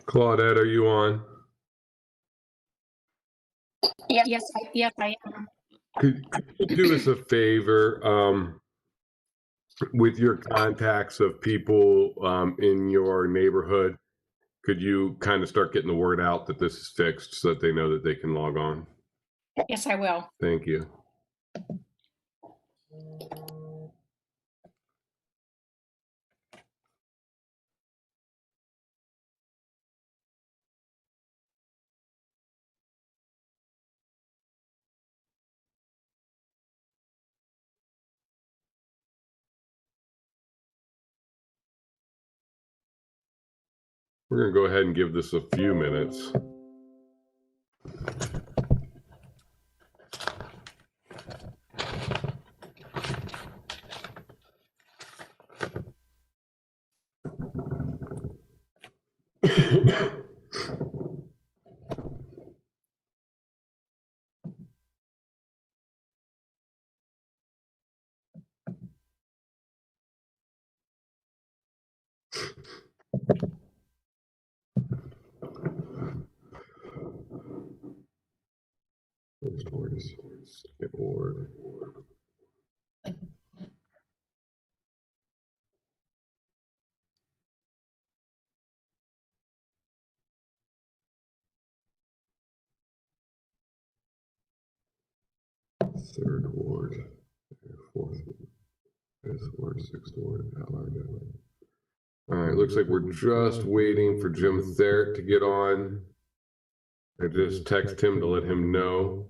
Claudette, are you on? Yes, I am. Could you do us a favor with your contacts of people in your neighborhood? Could you kind of start getting the word out that this is fixed so that they know that they can log on? Yes, I will. Thank you. We're going to go ahead and give this a few minutes. First word is second word. Third ward, fourth, fifth ward, sixth ward. All right, looks like we're just waiting for Jim Therrick to get on. I just text him to let him know.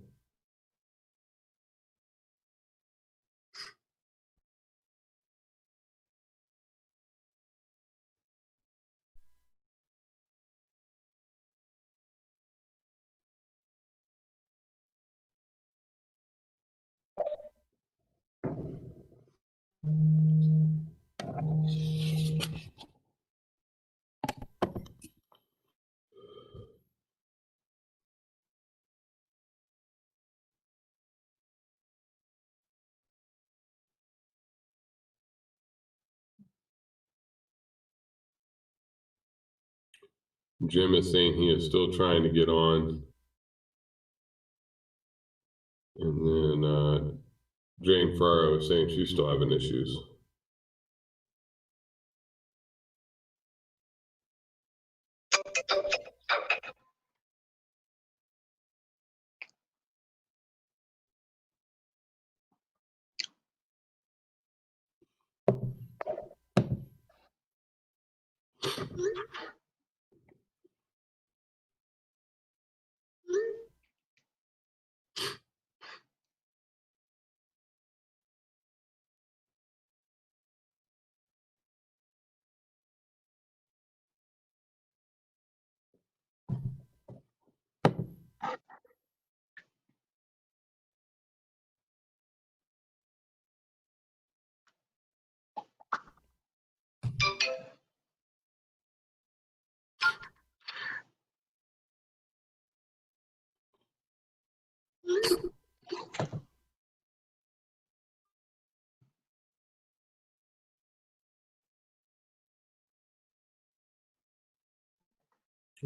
Jim is saying he is still trying to get on. And then Jane Farrow is saying she's still having issues.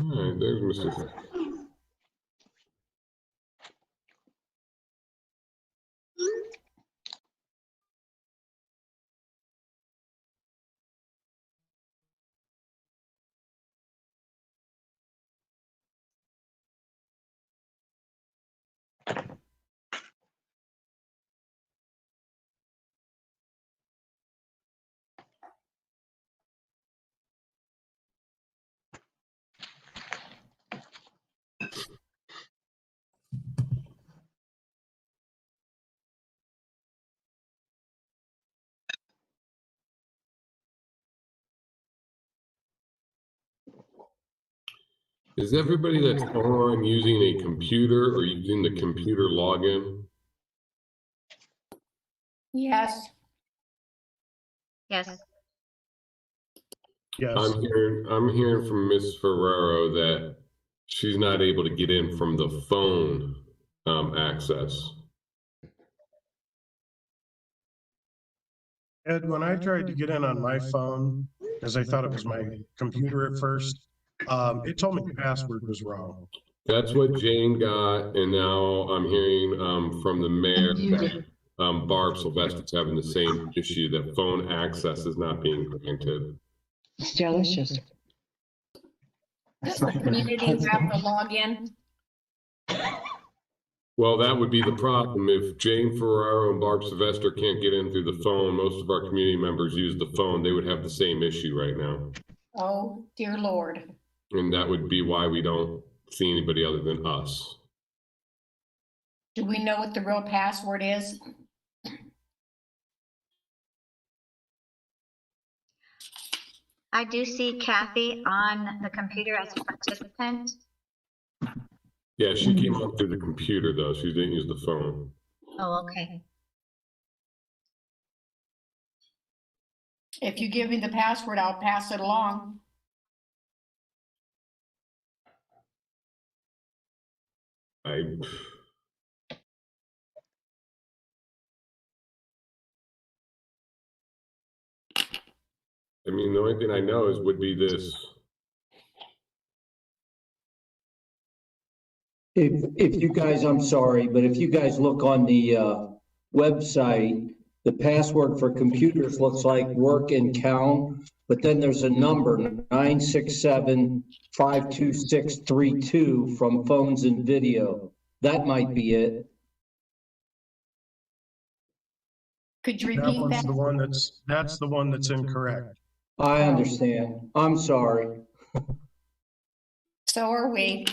All right, there's Mr. Is everybody that's on using a computer or using the computer login? Yes. Yes. Yes. I'm hearing from Miss Ferrero that she's not able to get in from the phone access. Ed, when I tried to get in on my phone, as I thought it was my computer at first, it told me the password was wrong. That's what Jane got, and now I'm hearing from the mayor that Barb Sylvester's having the same issue, that phone access is not being granted. It's delicious. Does the community have to log in? Well, that would be the problem. If Jane Ferraro and Barb Sylvester can't get in through the phone, most of our community members use the phone, they would have the same issue right now. Oh, dear Lord. And that would be why we don't see anybody other than us. Do we know what the real password is? I do see Kathy on the computer as a participant. Yeah, she came on through the computer though. She didn't use the phone. Oh, okay. If you give me the password, I'll pass it along. I mean, the only thing I know is would be this. If you guys, I'm sorry, but if you guys look on the website, the password for computers looks like work and count, but then there's a number 967-52632 from phones and video. That might be it. Could you That repeat one's that? that's the one that's incorrect. I understand. I'm sorry. So are we.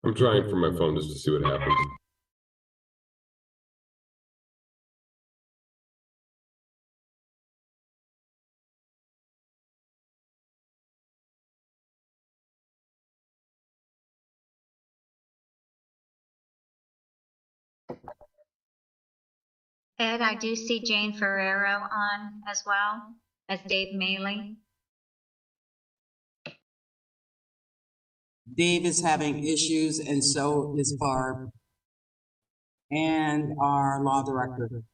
I'm trying for my phone just to see what happens. Ed, I do see Jane Ferrero on as well as Dave Maley. Dave is having issues, and so is Barb and our law director.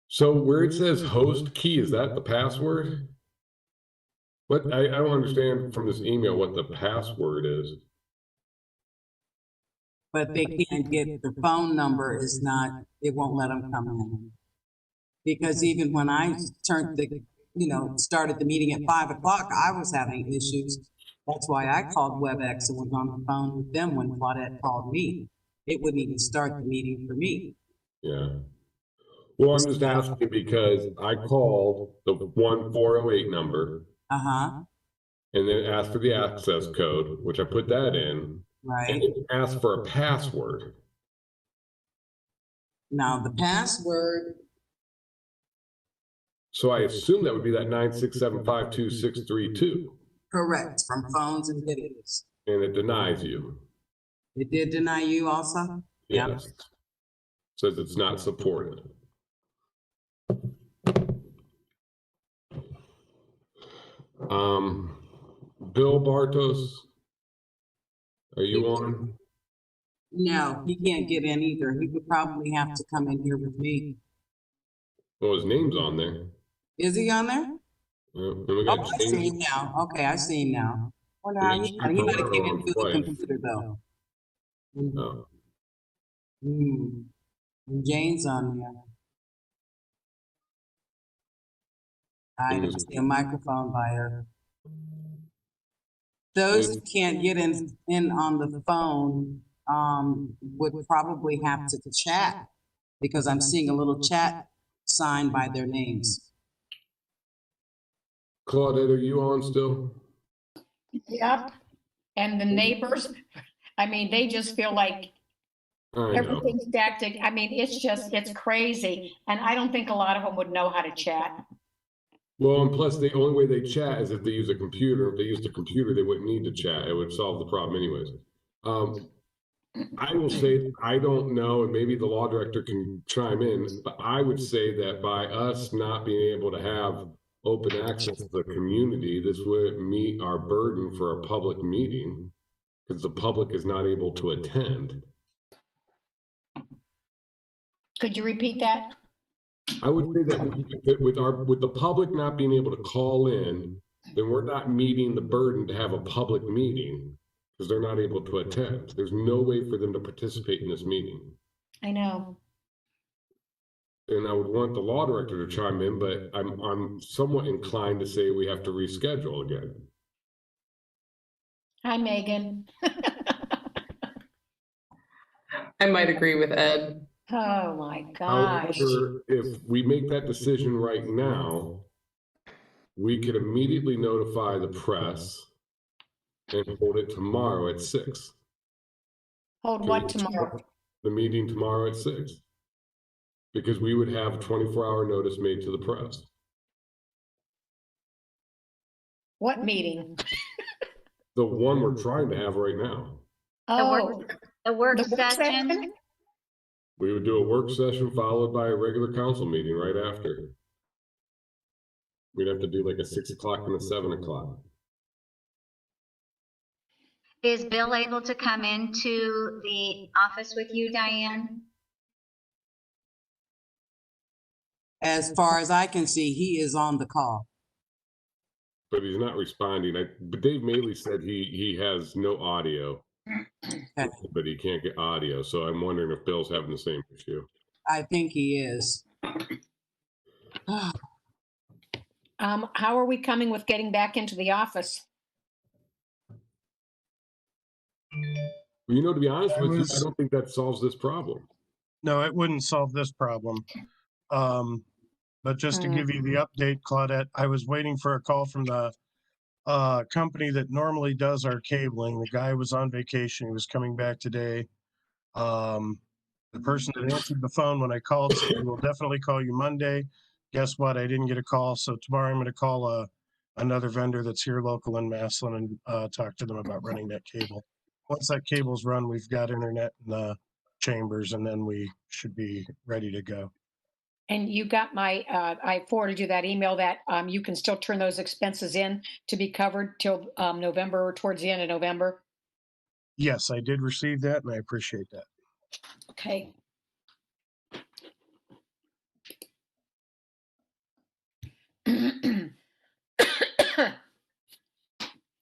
So where it says host key, is that the password? What I don't understand from this email what the password is. But they can't get the phone number is not, it won't let them come in. Because even when I turned the, started the meeting at 5 o'clock, I was having issues. That's why I called WebEx and was on the phone with them when Claudette called me. It wouldn't even start the meeting for me. Yeah. Well, I'm just asking because I called the 1408 number. Uh-huh. and then it asks for the access code, which I put that in, and right? it asks for a password. Now, the password, So I assume that would be that 9675262, correct, from phones and videos. and it denies you. It did deny you also? Yeah. Yes. Says it's not supported. Bill Bartos, are you on? No, he can't get in either. He would probably have to come in here with me. Well, his name's on there. Is he on there? And we Oh, got I see James. him now. Okay, I see him now. Wonder how he might have came in through the computer though. Oh. And Jane's on there. I don't see a microphone by her. Those who can't get in on the phone, would probably have to chat because I'm seeing a little chat sign by their names. Claudette, are you on still? Yep. And the neighbors, I mean, they just feel like I know. everything's stacked. I mean, it's crazy. And I don't think a lot of them would know how to chat. Well, and plus the only way they chat is if they use a computer. If they used a computer, they wouldn't need to chat. It would solve the problem anyways. I will say, I don't know, and maybe the law director can chime in, but I would say that by us not being able to have open access to the community, this would meet our burden for a public meeting because the public is not able to attend. Could you repeat that? I would say that with the public not being able to call in, then we're not meeting the burden to have a public meeting because they're not able to attend. There's no way for them to participate in this meeting. I know. And I would want the law director to chime in, but I'm somewhat inclined to say we have to reschedule again. Hi, Megan. I might agree with Ed. Oh, my gosh. However, if we make that decision right now, we could immediately notify the press and hold it tomorrow at 6. Hold what tomorrow? The meeting tomorrow at 6. Because we would have a 24-hour notice made to the press. What meeting? The one we're trying to have right now. Oh, The work the work session, session? We would do a work session followed by a regular council meeting right after. We'd have to do like a 6 o'clock and a 7 o'clock. is Bill able to come into the office with you, Diane? As far as I can see, he is on the call. But he's not responding. But Dave Maley said he has no audio, Okay. but he can't get audio. So I'm wondering if Bill's having the same issue. I think he is. How are we coming with getting back into the office? Well, you know, to be honest with you, I don't think that solves this problem. No, it wouldn't solve this problem. But just to give you the update, Claudette, I was waiting for a call from the company that normally does our cabling. The guy was on vacation. He was coming back today. The person that answered the phone when I called said, we'll definitely call you Monday. Guess what? I didn't get a call. So tomorrow I'm going to call another vendor that's here local in Massillon and talk to them about running that cable. Once that cable's run, we've got internet in the chambers, and then we should be ready to go. And you got my, I forwarded you that email that you can still turn those expenses in to be covered till November, or towards the end of November. Yes, I did receive that, and I appreciate that. Okay.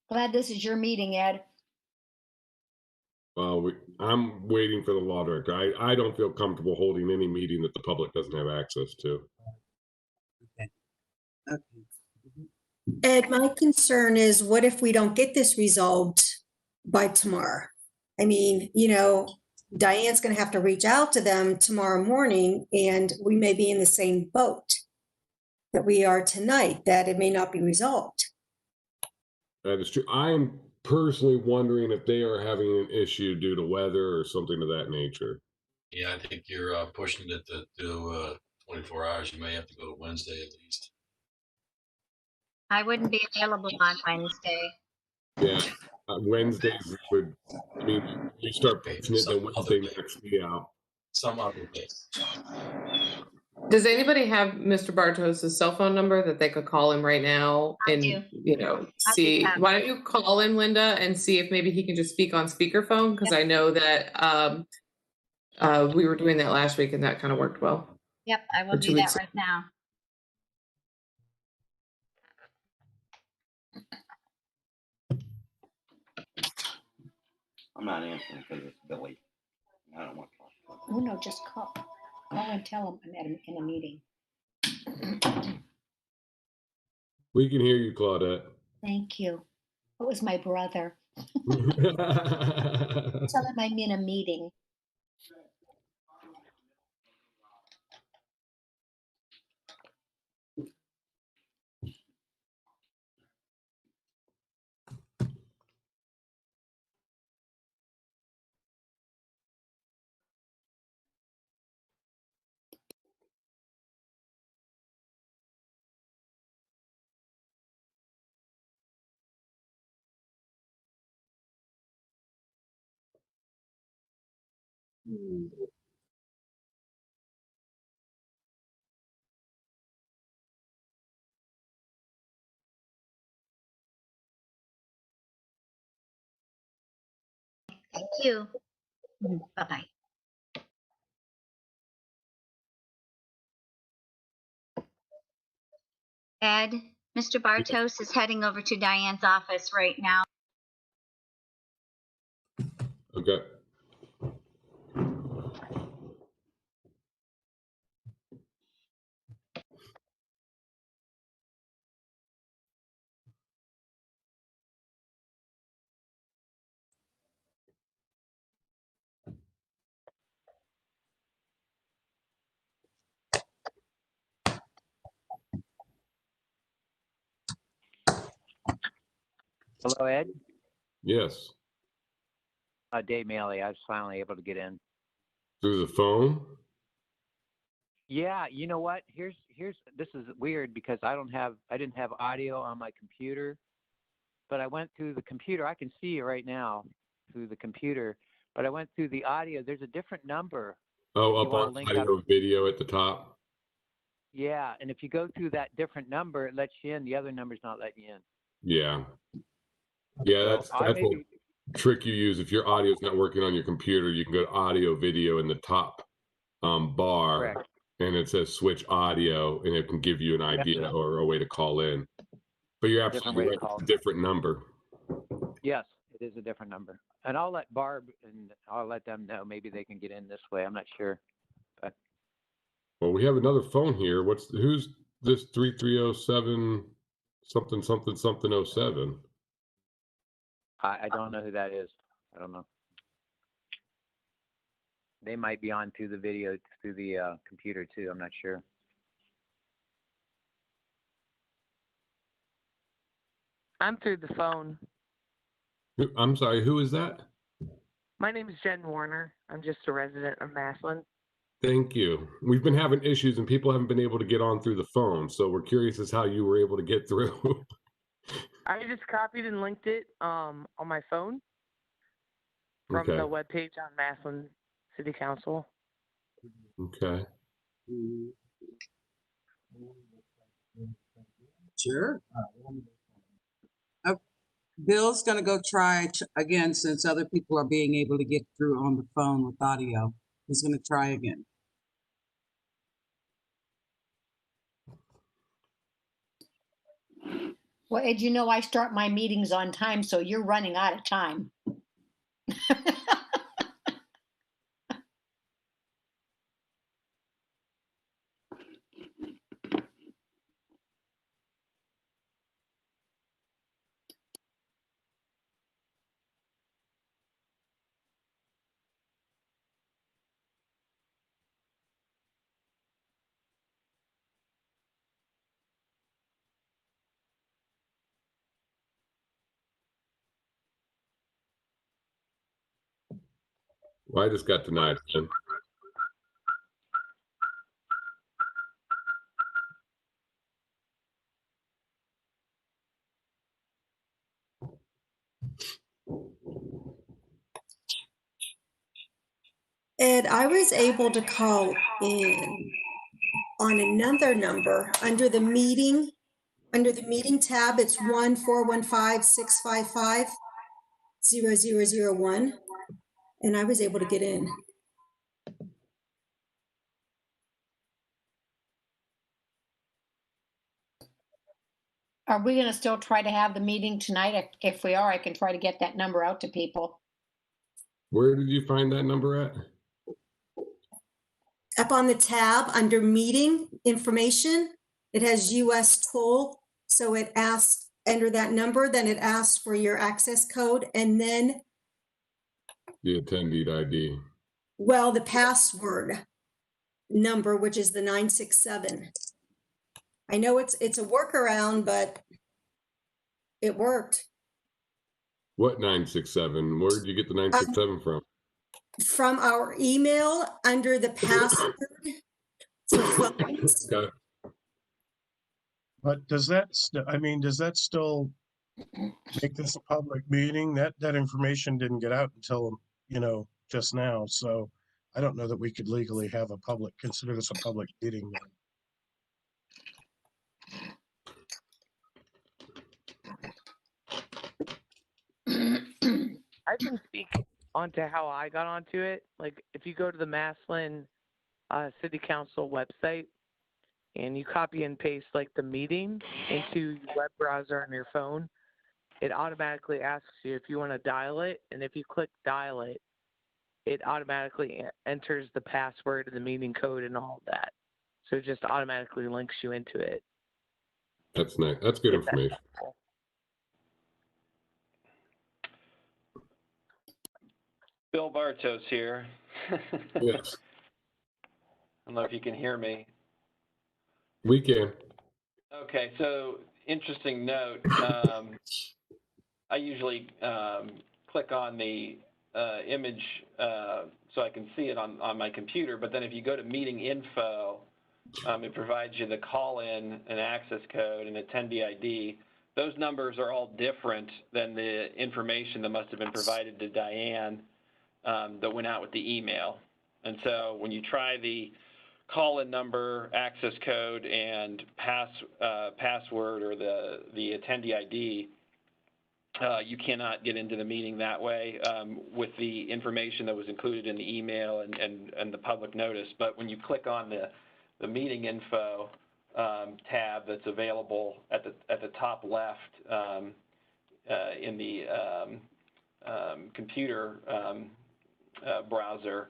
Glad this is your meeting, Ed. Well, I'm waiting for the law director. I don't feel comfortable holding any meeting that the public doesn't have access to. Ed, my concern is what if we don't get this resolved by tomorrow? I mean, you know, Diane's going to have to reach out to them tomorrow morning, and we may be in the same boat that we are tonight, that it may not be resolved. That is true. I am personally wondering if they are having an issue due to weather or something of that nature. Yeah, I think you're pushing it to 24 hours. You may have to go to Wednesday at least. I wouldn't be available on Wednesday. Yeah, Wednesdays would. I mean, you start Okay, pushing it, then some Wednesday other day. knocks me out. Some other day. Does anybody have Mr. Bartos' cell phone number that they could call him right now I and, do. see, have why don't you call him, Linda, and see if maybe he can just speak on speakerphone? Because I know that, we were doing that last week and that kind of worked well. Yep, I will Or 2 do that weeks. right now. I'm not answering because it's Billy. I don't want to talk to him. Oh, no, just call and tell him I'm in a meeting. We can hear you, Claudette. Thank you. It was my brother. Tell him I'm in a meeting. Thank you. Bye-bye. Ed, Mr. Bartos is heading over to Diane's office right now. Okay. Hello, Ed. Yes. Dave Maley. I was finally able to get in. Through the phone? Yeah, you know what? This is weird because I didn't have audio on my computer, but I went through the computer. I can see you right now through the computer, but I went through the audio. There's a different number. Oh, You up wanna on link audio up? video at the top. Yeah, and if you go through that different number, it lets you in. The other number's not letting you in. Yeah. Yeah, So that's what trick you use. If your audio's not working on your computer, you can go to audio video in the top bar, Correct. and it says switch audio, and it can give you an idea or a way to call in. But you're Different absolutely way to right. call. It's a different number. Yes, it is a different number. And I'll let Barb and I'll let them know. Maybe they can get in this way. I'm not sure. But Well, we have another phone here. Who's this 3307 something something something 07? I don't know who that is. I don't know. They might be on through the video, through the computer too. I'm not sure. I'm through the phone. I'm sorry, who is that? My name is Jen Warner. I'm just a resident of Massillon. Thank you. We've been having issues and people haven't been able to get on through the phone. So we're curious as how you were able to get through. I just copied and linked it on my phone from Okay. the webpage on Massillon City Council. Okay. Sure. Bill's going to go try again since other people are being able to get through on the phone with audio. He's going to try again. Well, Ed, I start my meetings on time, so you're running out of time. Well, I just got denied again. Ed, I was able to call in on another number under the meeting tab. It's 1-415-655-0001. And I was able to get in. Are we going to still try to have the meeting tonight? If we are, I can try to get that number out to people. Where did you find that number at? Up on the tab under meeting information, it has US toll. So it asks, enter that number, then it asks for your access code, and then, The attendee ID. well, the password number, which is the 967. I know it's a workaround, but it worked. What 967? Where did you get the 967 from? From our email under the password for phones. Okay. But does that, does that still make this a public meeting? That information didn't get out until, just now. So I don't know that we could legally have consider this a public meeting. I can speak onto how I got onto it. Like, if you go to the Massillon City Council website and you copy and paste like the meeting into your web browser on your phone, it automatically asks you if you want to dial it. And if you click dial it, it automatically enters the password and the meeting code and all of that. So it just automatically links you into it. That's nice. That's good information. Bill Bartos here. Yes. I don't know if you can hear me. We can. Okay, so interesting note. I usually click on the image so I can see it on my computer, but then if you go to meeting info, it provides you the call-in and access code and attendee ID. Those numbers are all different than the information that must have been provided to Diane that went out with the email. And so when you try the call-in number, access code, and password or the attendee ID, you cannot get into the meeting that way with the information that was included in the email and the public notice. But when you click on the meeting info tab that's available at the top left in the computer browser,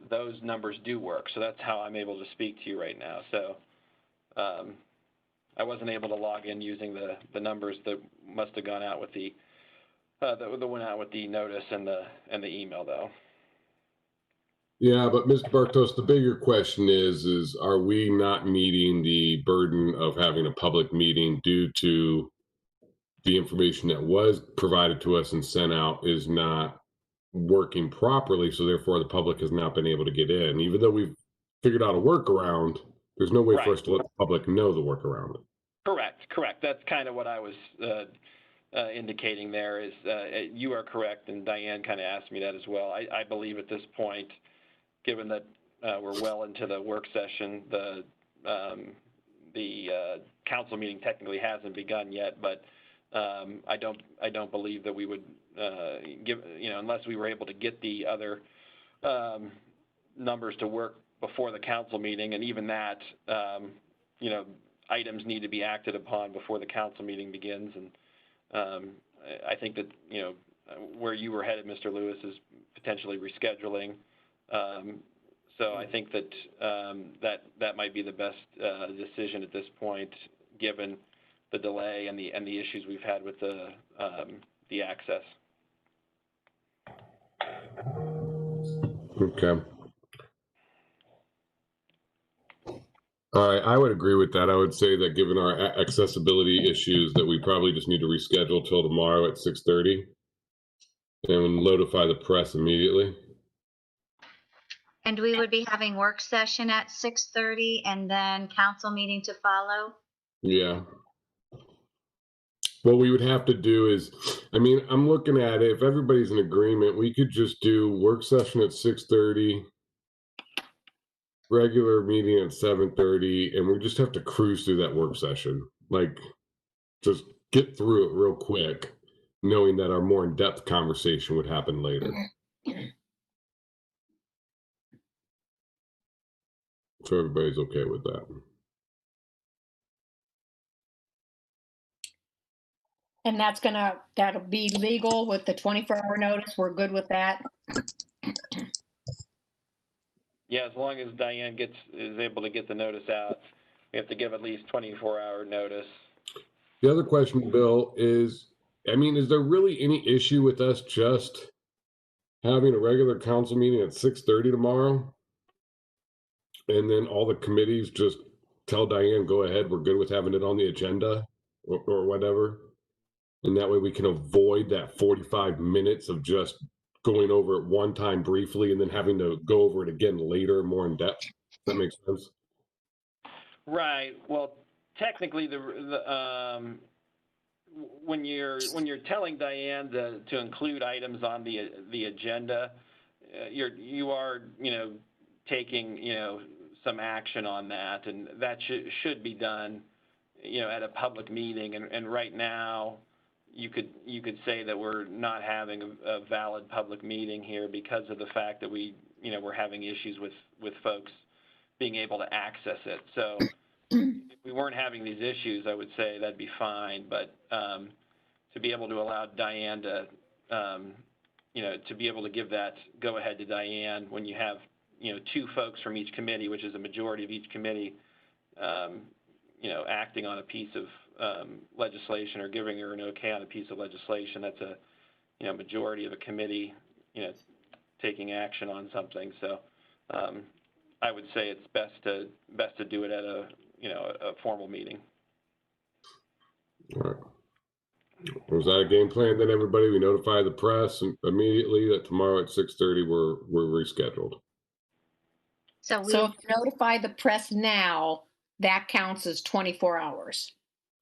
those numbers do work. So that's how I'm able to speak to you right now. So I wasn't able to log in using the numbers that must have gone out with that went out with the notice and the email though. Yeah, but Mr. Bartos, the bigger question is are we not meeting the burden of having a public meeting due to the information that was provided to us and sent out is not working properly, so therefore the public has not been able to get in. Even though we've figured out a workaround, there's no way for us to let the public know the workaround. Correct. That's kind of what I was indicating there is you are correct, and Diane kind of asked me that as well. I believe at this point, given that we're well into the work session, the council meeting technically hasn't begun yet, but I don't believe that we would give, unless we were able to get the other numbers to work before the council meeting, and even that, items need to be acted upon before the council meeting begins. And I think that, where you were headed, Mr. Lewis, is potentially rescheduling. So I think that that might be the best decision at this point, given the delay and the issues we've had with the access. Okay. All right, I would agree with that. I would say that given our accessibility issues, that we probably just need to reschedule till tomorrow at 6:30 and notify the press immediately. And we would be having work session at 6:30 and then council meeting to follow. Yeah. What we would have to do is, I mean, I'm looking at it, if everybody's in agreement, we could just do work session at 6:30, regular meeting at 7:30, and we just have to cruise through that work session. Like, just get through it real quick, knowing that our more in-depth conversation would happen later. So everybody's okay with that. And that'll be legal with the 24-hour notice. We're good with that. Yeah, as long as Diane is able to get the notice out, we have to give at least 24-hour notice. The other question, Bill, is, I mean, is there really any issue with us just having a regular council meeting at 6:30 tomorrow? And then all the committees just tell Diane, go ahead, we're good with having it on the agenda or whatever. And that way we can avoid that 45 minutes of just going over it one time briefly and then having to go over it again later, more in depth. Does that make sense? Right. Well, technically, when you're telling Diane to include items on the agenda, you are taking some action on that, and that should be done at a public meeting. And right now, you could say that we're not having a valid public meeting here because of the fact that we're having issues with folks being able to access it. So if we weren't having these issues, I would say that'd be fine. But to be able to allow Diane to to be able to give that go ahead to Diane when you have two folks from each committee, which is a majority of each committee, acting on a piece of legislation or giving her an okay on a piece of legislation, that's a majority of a committee taking action on something. So I would say it's best to do it at a formal meeting. All right. Was that a game plan then, everybody? We notify the press immediately that tomorrow at 6:30 we're rescheduled. So if you notify the press now, that counts as 24 hours.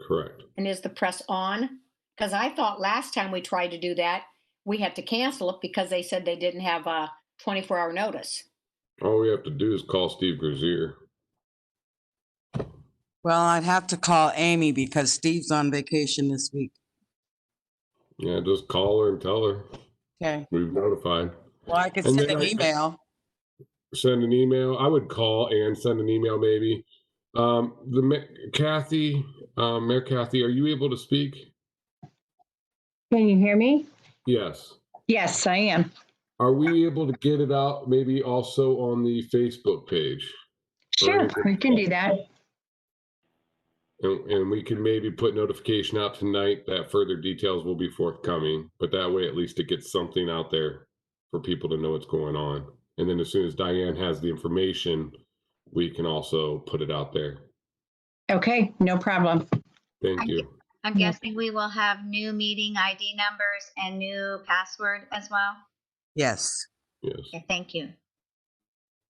Correct. And is the press on? Because I thought last time we tried to do that, we had to cancel it because they said they didn't have a 24-hour notice. All we have to do is call Steve Grazier. Well, I'd have to call Amy because Steve's on vacation this week. Yeah, just call her and tell her. Okay. We've notified. Well, I could send an email. Send an email. I would call and send an email maybe. Kathy, Mayor Kathy, are you able to speak? Can you hear me? Yes. Yes, I am. Are we able to get it out maybe also on the Facebook page? Sure, we can do that. And we can maybe put notification out tonight that further details will be forthcoming, but that way at least it gets something out there for people to know what's going on. And then as soon as Diane has the information, we can also put it out there. Okay, no problem. Thank you. I'm guessing we will have new meeting ID numbers and new password as well? Yes. Yes. Okay, thank you.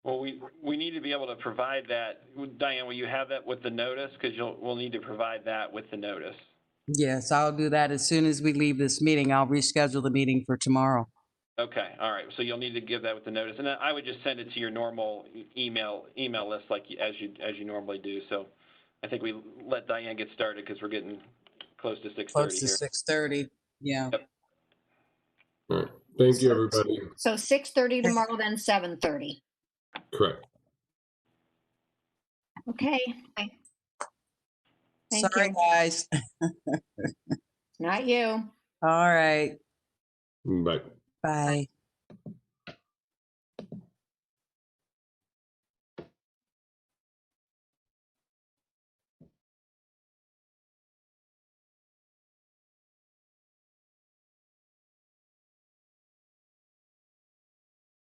Well, we need to be able to provide that. Diane, will you have that with the notice? Because we'll need to provide that with the notice. Yes, I'll do that as soon as we leave this meeting. I'll reschedule the meeting for tomorrow. Okay, all right. So you'll need to give that with the notice, and then I would just send it to your normal email list like as you normally do. So I think we let Diane get started because we're getting close to 6:30 Close to here. 6:30. Yeah. Yep. All right. Thank you, everybody. So 6:30 tomorrow, then 7:30. Correct. Okay. Thank Sorry, you. guys. Not you. All right. Bye. Bye.